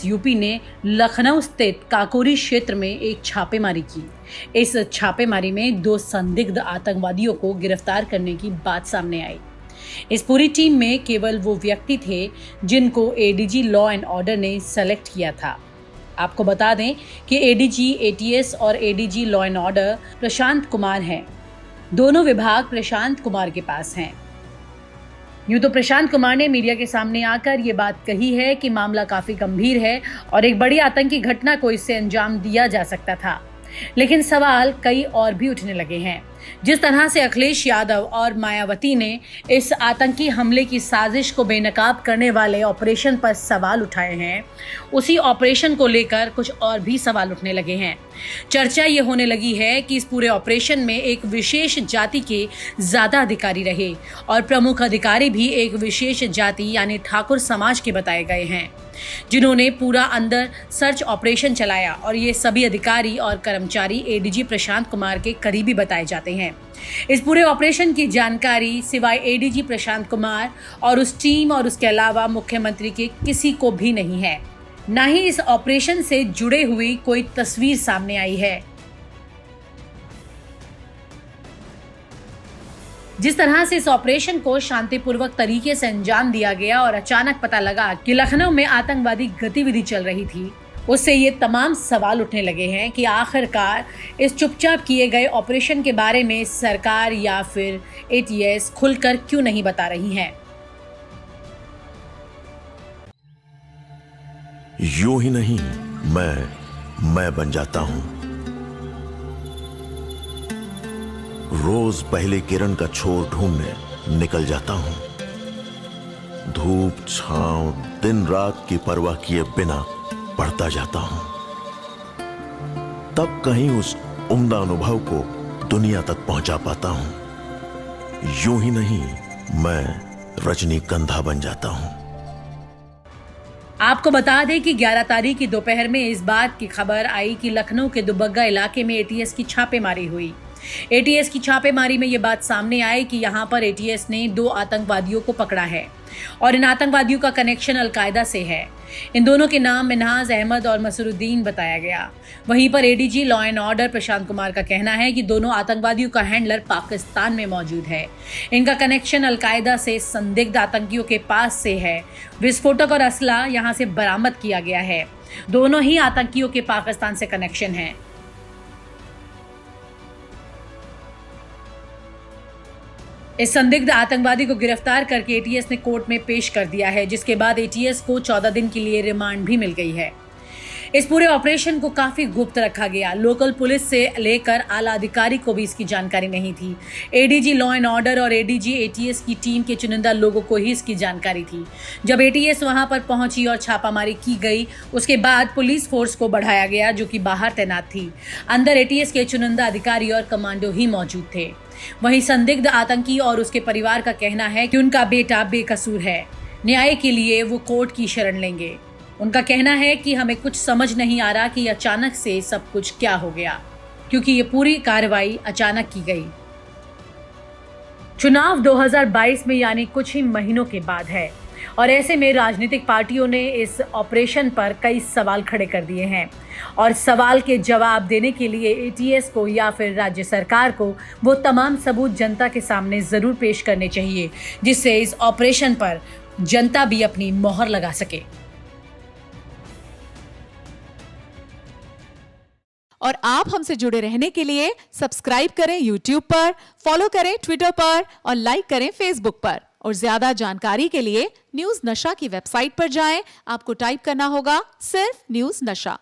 UP ने लखनऊ स्थित काकोरी क्षेत्र में एक छापेमारी की। इस छापेमारी में 2 संदिग्ध आतंकवादियों को गिरफ्तार करने की बात सामने आई। इस पूरी टीम में केवल वो व्यक्ति थे जिनको एडीजी लॉ एंड ऑर्डर ने सेलेक्ट किया था। आपको बता दें कि एडीजी एटीएस और ADG law and order Prashant Kumar हैं। दोनों विभाग प्रशांत कुमार के पास हैं। यूं तो प्रशांत कुमार ने मीडिया के सामने आकर ये बात कही है कि मामला काफी गंभीर है और एक बड़ी आतंकी घटना को इससे अंजाम दिया जा सकता था, लेकिन सवाल कई और भी उठने लगे हैं। जिस तरह से अखिलेश यादव और मायावती ने इस आतंकी हमले की साजिश को बेनकाब करने वाले ऑपरेशन पर सवाल उठाए हैं, उसी ऑपरेशन को लेकर कुछ और भी सवाल उठने लगे हैं। चर्चा ये होने लगी है कि इस पूरे ऑपरेशन में एक विशेष जाति के ज्यादा अधिकारी रहे और प्रमुख अधिकारी भी एक विशेष जाति यानी ठाकुर समाज के बताए गए हैं, जिन्होंने पूरा अंदर सर्च ऑपरेशन चलाया और ये सभी अधिकारी और कर्मचारी एडीजी प्रशांत कुमार के करीबी बताए जाते हैं। इस पूरे ऑपरेशन की जानकारी सिवाय एडीजी प्रशांत कुमार और उस टीम और उसके अलावा मुख्यमंत्री के किसी को भी नहीं है। न ही इस ऑपरेशन से जुड़े हुई कोई तस्वीर सामने आई है। जिस तरह से इस ऑपरेशन को शांतिपूर्वक तरीके से अंजाम दिया गया और अचानक पता लगा कि लखनऊ में आतंकवादी गतिविधि चल रही थी, उससे ये तमाम सवाल उठने लगे हैं कि आखिरकार इस चुपचाप किए गए ऑपरेशन के बारे में सरकार या फिर एटीएस खुलकर क्यों नहीं बता रही है। यूं ही नहीं मैं बन जाता हूं। रोज पहले किरण का छोर ढूंढने निकल जाता हूं। धूप छांव दिन रात की परवाह किए बिना पढ़ता जाता हूं। तब कहीं उस उम्दा अनुभव को दुनिया तक पहुंचा पाता हूं। यूं ही नहीं मैं रजनीगंधा बन जाता हूं। आपको बता दें कि 11 तारीख की दोपहर में इस बात की खबर आई कि लखनऊ के दुबग्गा इलाके में एटीएस की छापेमारी हुई। एटीएस की छापेमारी में ये बात सामने आई कि यहाँ पर एटीएस ने 2 आतंकवादियों को पकड़ा है और इन आतंकवादियों का कनेक्शन अलकायदा से है। इन दोनों के नाम मिन्हाज अहमद और मसरुद्दीन बताया गया। वहीं पर ADG law and order Prashant Kumar का कहना है कि दोनों आतंकवादियों का हैंडलर पाकिस्तान में मौजूद है। इनका कनेक्शन अलकायदा से संदिग्ध आतंकियों के पास से है। विस्फोटक और असला यहाँ से बरामद किया गया है। दोनों ही आतंकियों के पाकिस्तान से कनेक्शन है। इस संदिग्ध आतंकवादी को गिरफ्तार करके एटीएस ने कोर्ट में पेश कर दिया है, जिसके बाद एटीएस को 14 दिन के लिए रिमांड भी मिल गई है। इस पूरे ऑपरेशन को काफी गुप्त रखा गया। लोकल पुलिस से लेकर आला अधिकारी को भी इसकी जानकारी नहीं थी। एडीजी लॉ एंड ऑर्डर और एडीजी एटीएस की टीम के चुनिंदा लोगों को ही इसकी जानकारी थी। जब एटीएस वहां पर पहुंची और छापामारी की गई, उसके बाद पुलिस फोर्स को बढ़ाया गया जो कि बाहर तैनात थी। अंदर एटीएस के चुनिंदा अधिकारी और कमांडो ही मौजूद थे। वहीं संदिग्ध आतंकी और उसके परिवार का कहना है कि उनका बेटा बेकसूर है। न्याय के लिए वो कोर्ट की शरण लेंगे। उनका कहना है कि हमें कुछ समझ नहीं आ रहा कि अचानक से सब कुछ क्या हो गया, क्योंकि ये पूरी कार्रवाई अचानक की गई। चुनाव 2022 में यानी कुछ ही महीनों के बाद है और ऐसे में राजनीतिक पार्टियों ने इस ऑपरेशन पर कई सवाल खड़े कर दिए हैं और सवाल के जवाब देने के लिए एटीएस को या फिर राज्य सरकार को वो तमाम सबूत जनता के सामने जरूर पेश करने चाहिए, जिससे इस ऑपरेशन पर जनता भी अपनी मोहर लगा सके। और आप हमसे जुड़े रहने के लिए सब्सक्राइब करें YouTube पर, फॉलो करें ट्विटर पर और लाइक करें Facebook पर। और ज्यादा जानकारी के लिए न्यूज़ नशा की वेबसाइट पर जाएं। आपको टाइप करना होगा सिर्फ न्यूज़ नशा।